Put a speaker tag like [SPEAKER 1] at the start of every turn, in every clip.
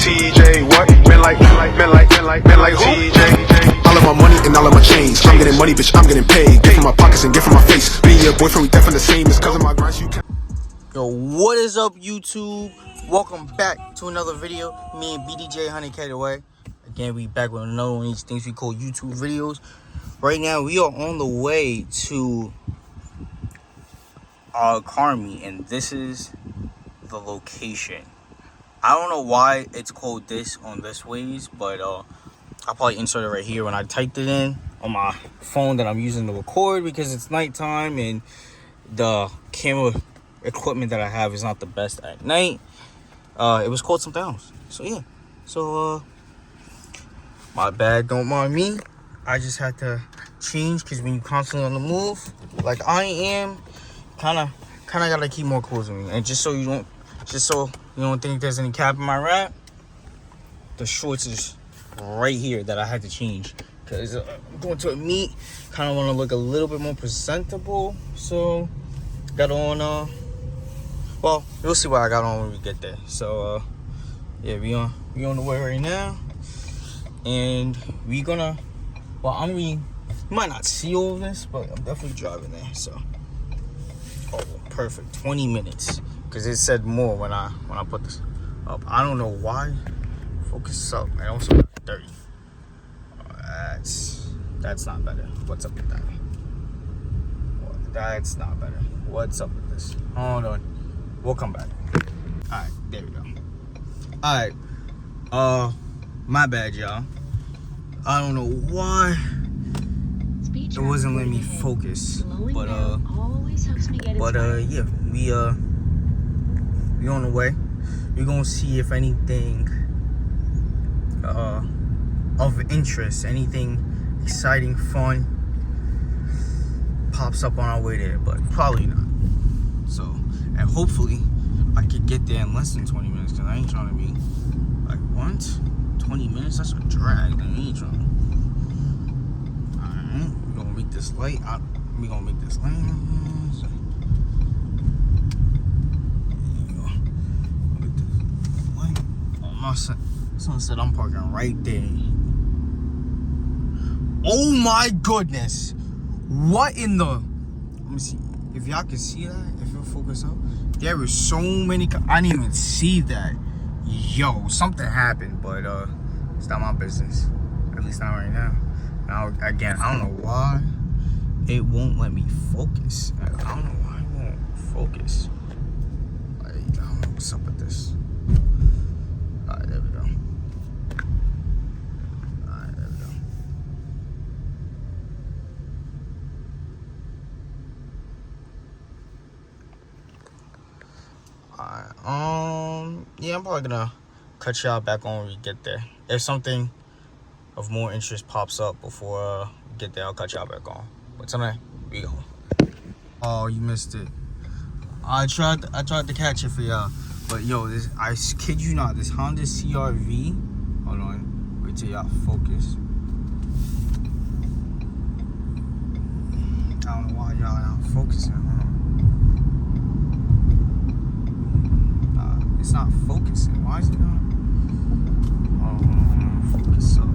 [SPEAKER 1] TJ, what? Men like TJ.
[SPEAKER 2] All of my money and all of my chains. I'm getting money, bitch, I'm getting paid. Get from my pockets and get from my face. Being your boyfriend, we definitely the same. It's cause of my grind, you can't.
[SPEAKER 3] Yo, what is up, YouTube? Welcome back to another video. Me and BDJ 100K away. Again, we back with another one of these things we call YouTube videos. Right now, we are on the way to Carmi, and this is the location. I don't know why it's called this on this ways, but I'll probably insert it right here when I typed it in on my phone that I'm using to record because it's nighttime and the camera equipment that I have is not the best at night. It was called something else. So yeah. So my bad, don't mind me. I just had to change because when you're constantly on the move, like I am, kinda gotta keep more clothes on me. And just so you don't think there's any cap in my wrap, the shorts is right here that I had to change because I'm going to a meet. Kind of want to look a little bit more presentable, so got on well, you'll see what I got on when we get there. So yeah, we on the way right now, and we gonna, well, you might not see all of this, but I'm definitely driving there. So perfect, 20 minutes, because it said more when I put this up. I don't know why. Focus up, man. Also 30. That's not better. What's up with that? That's not better. What's up with this? Hold on. We'll come back. Alright, there we go. Alright. My bad, y'all. I don't know why it wasn't letting me focus. But yeah, we on the way. We're gonna see if anything of interest, anything exciting, fun pops up on our way there, but probably not. So, and hopefully I could get there in less than 20 minutes, because I ain't trying to be like, what? 20 minutes? That's a drag. I ain't trying to. Alright, we're gonna make this light. We're gonna make this light. Someone said I'm parking right there. Oh my goodness! What in the? Let me see if y'all can see that. If you'll focus up, there were so many. I didn't even see that. Yo, something happened, but it's not my business. At least not right now. Now again, I don't know why it won't let me focus. I don't know why it won't focus. Like, I don't know what's up with this. Alright, there we go. Alright, there we go. Alright, yeah, I'm probably gonna cut y'all back on when we get there. If something of more interest pops up before we get there, I'll cut y'all back on. But tonight, we go. Oh, you missed it. I tried to catch it for y'all. But yo, I kid you not, this Honda CR-V, hold on, wait till y'all focus. I don't know why y'all not focusing, it's not focusing. Why is it not? Focus up.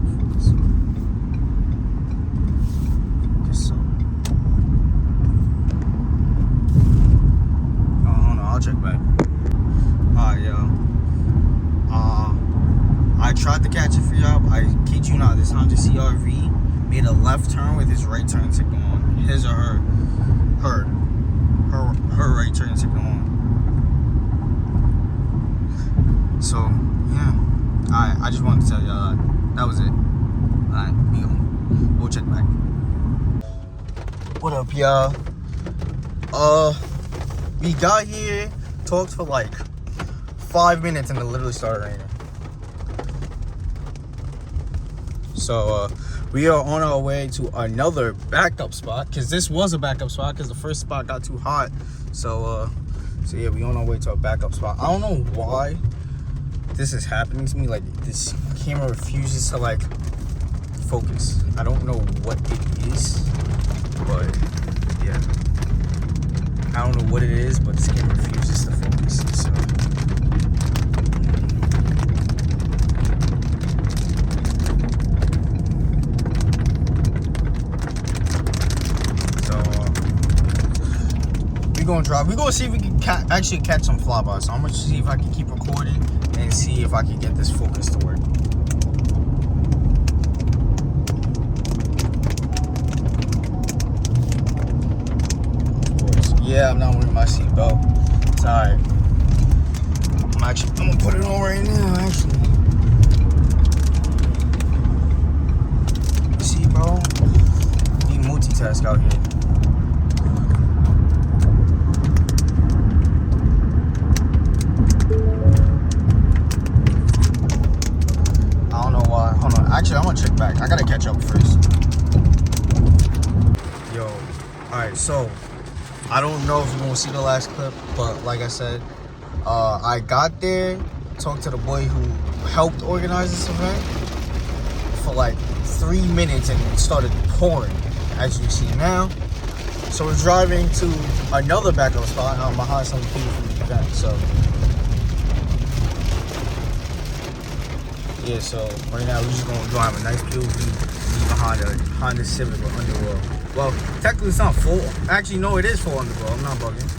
[SPEAKER 3] Oh, hold on, I'll check back. Alright, yo. I tried to catch it for y'all, but I kid you not, this Honda CR-V made a left turn with his right turn signal on. His or her right turn signal on. So, yeah. Alright, I just wanted to tell y'all that was it. Alright, we'll check back. What up, y'all? We got here, talked for like 5 minutes, and it literally started raining. So we are on our way to another backup spot, because this was a backup spot because the first spot got too hot. So yeah, we on our way to a backup spot. I don't know why this is happening to me. Like, this camera refuses to like focus. I don't know what it is, but yeah, I don't know what it is, but this camera refuses to focus. So gonna drive. We're gonna see if we can actually catch some flybys. So I'm gonna see if I can keep recording and see if I can get this focus to work. Of course. Yeah, I'm not wearing my seatbelt. It's alright. I'm gonna put it on right now, actually. See, bro? Need multitask out here. I don't know why. Hold on. Actually, I'm gonna check back. I gotta catch up first. Yo. Alright, so I don't know if you want to see the last clip, but like I said, I got there, talked to the boy who helped organize this event for like 3 minutes and it started pouring, as you see now. So we're driving to another backup spot behind some people from the event. So yeah, so right now we're just gonna have a nice POV behind a Honda Civic or Underworld. Well, technically it's not full. Actually, no, it is full Underworld. I'm not bugging.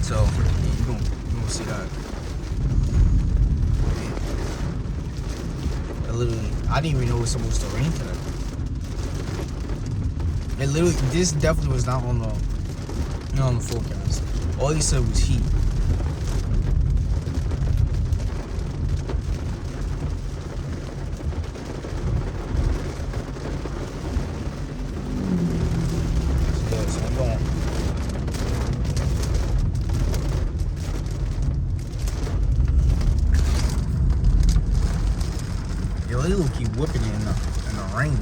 [SPEAKER 3] So yeah, you're gonna see that. Literally, I didn't even know it was supposed to rain today. It literally, this definitely was not on the forecast. All he said was heat. So I'm going. Yo, they will keep whipping it in the rain.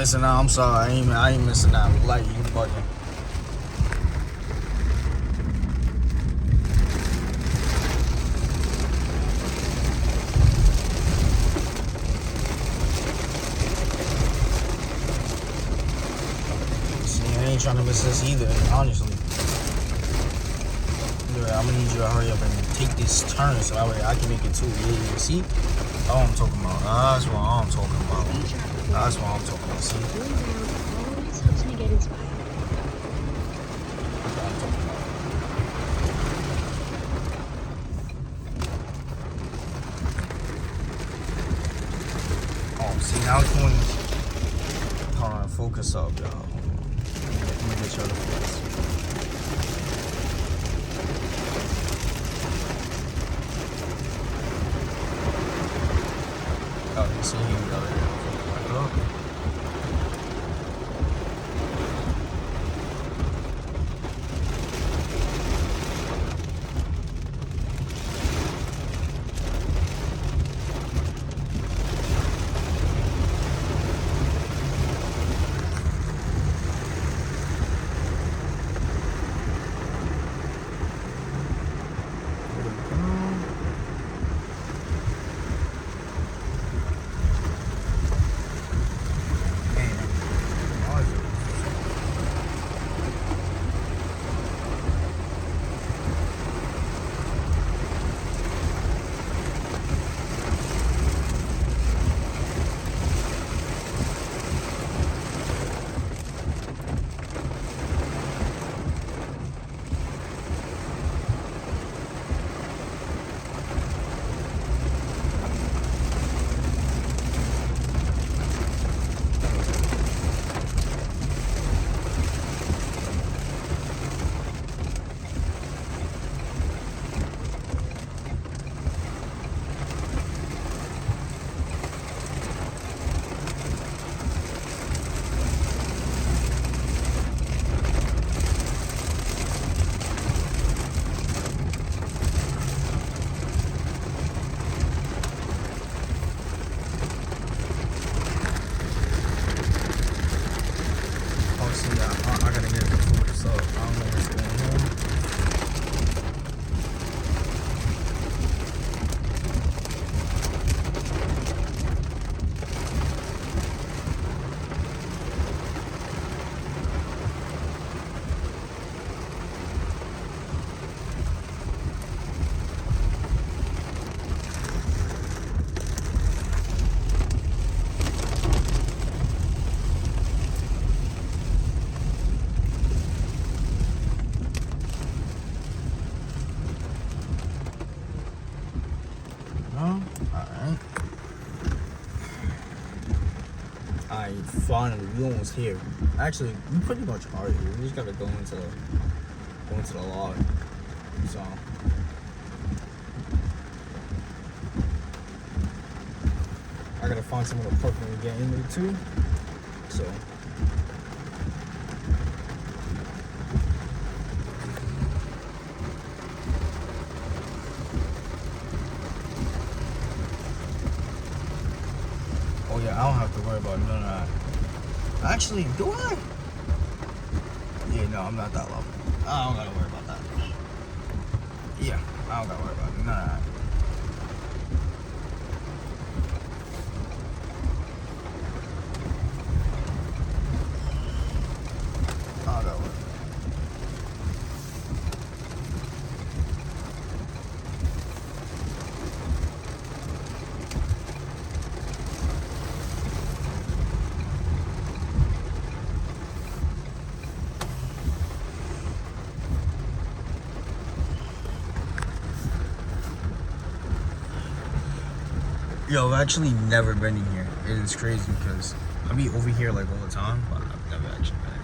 [SPEAKER 3] missing out. I'm sorry. I ain't missing out. Like you bugging. See, I ain't trying to miss this either, honestly. Yeah, I'm gonna need you to hurry up and take this turn so that way I can make it too. Yeah, see? Oh, I'm talking about. That's what I'm talking about. That's what I'm talking about. See?
[SPEAKER 1] Always helps me get inspired.
[SPEAKER 3] That's what I'm talking about. Oh, see, now it's going. Hold on, focus up, y'all. Let me get y'all the focus. Oh, see, here we go. Back up. I gotta get the focus up. I don't know what's going on. Alright. Alright, finally, we almost here. Actually, we pretty much are here. We just gotta go into the log. So I gotta find someone to park when we get in there too. So oh yeah, I don't have to worry about none of that. Actually, do I? Yeah, no, I'm not that low. I don't gotta worry about that. Yeah, I don't gotta worry about none of that. I don't gotta worry. Yo, I've actually never been in here. It is crazy because I be over here like all the time, but I've never actually been in here.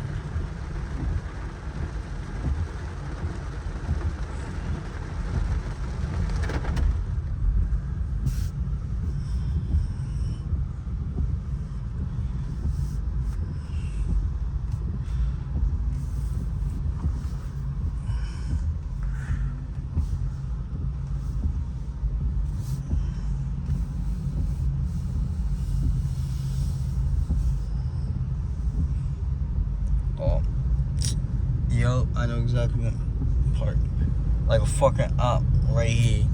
[SPEAKER 3] I know exactly what part. Like a fucking op right here.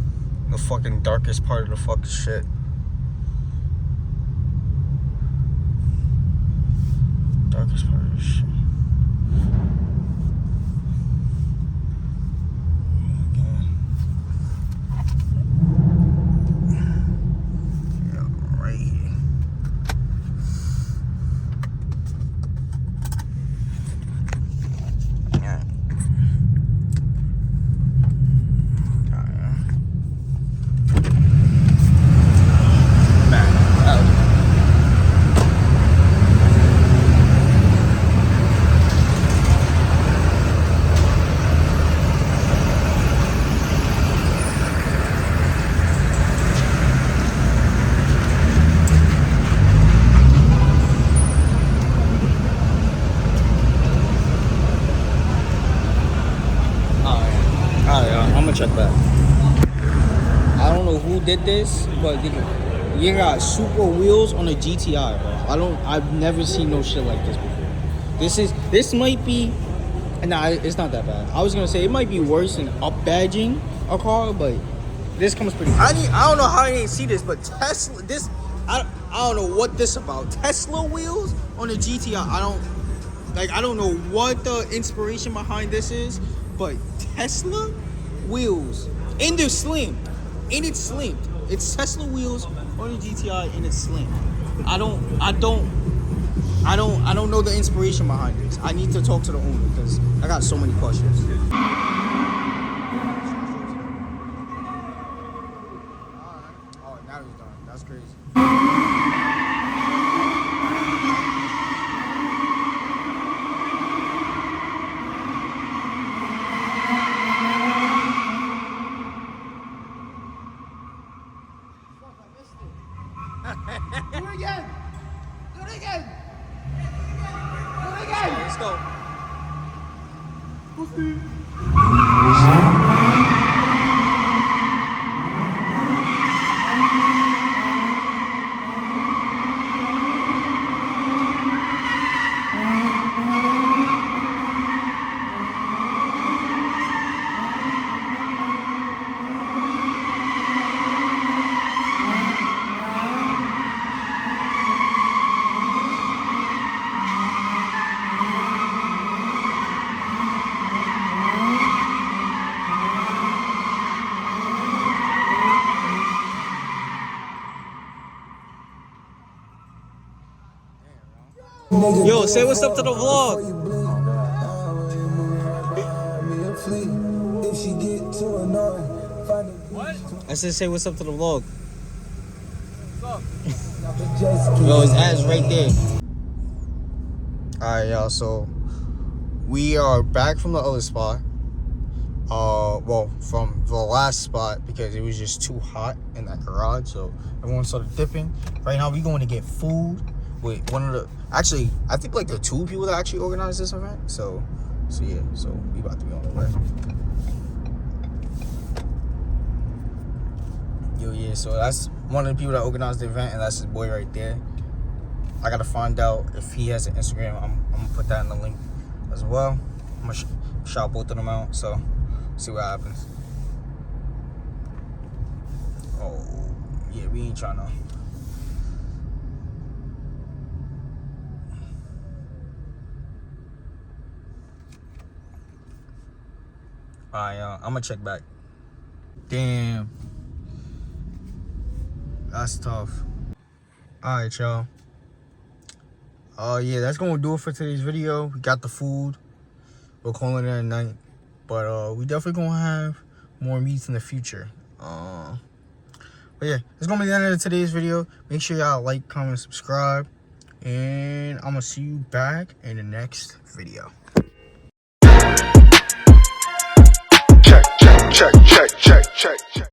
[SPEAKER 3] The fucking darkest part of the fucking shit. Darkest part of the shit. I'm gonna check back. I don't know who did this, but you got super wheels on a GTI, bro. I've never seen no shit like this before. This might be, nah, it's not that bad. I was gonna say it might be worse than up badging a car, but this comes pretty good. I don't know how I didn't see this, but Tesla, I don't know what this about. Tesla wheels on a GTI. I don't know what the inspiration behind this is, but Tesla wheels, and they're slim, and it's slim. It's Tesla wheels on a GTI, and it's slim. I don't know the inspiration behind this. I need to talk to the owner because I got so many questions. Oh, now he's done. That's crazy.
[SPEAKER 4] Do it again! Do it again! Do it again!
[SPEAKER 3] Let's go. Yo, say what's up to the vlog. What? I said say what's up to the vlog. What's up? Yo, his ass right there. Alright, y'all, so we are back from the other spot. Well, from the last spot because it was just too hot in that garage, so everyone started dipping. Right now we going to get food with one of the, actually I think like the two people that actually organized this event. So yeah, so we about to be on the way. Yo, yeah, so that's one of the people that organized the event, and that's his boy right there. I gotta find out if he has an Instagram. I'm gonna put that in the link as well. I'm gonna shout both of them out, so see what happens. Oh yeah, we ain't trying to. Alright, I'm gonna check back. Damn. That's tough. Alright, y'all. Yeah, that's gonna do it for today's video. We got the food. We're calling it a night. But we definitely gonna have more meets in the future. But yeah, it's gonna be the end of today's video. Make sure y'all like, comment, subscribe. And I'm gonna see you back in the next video.
[SPEAKER 2] Check, check, check, check, check, check, check.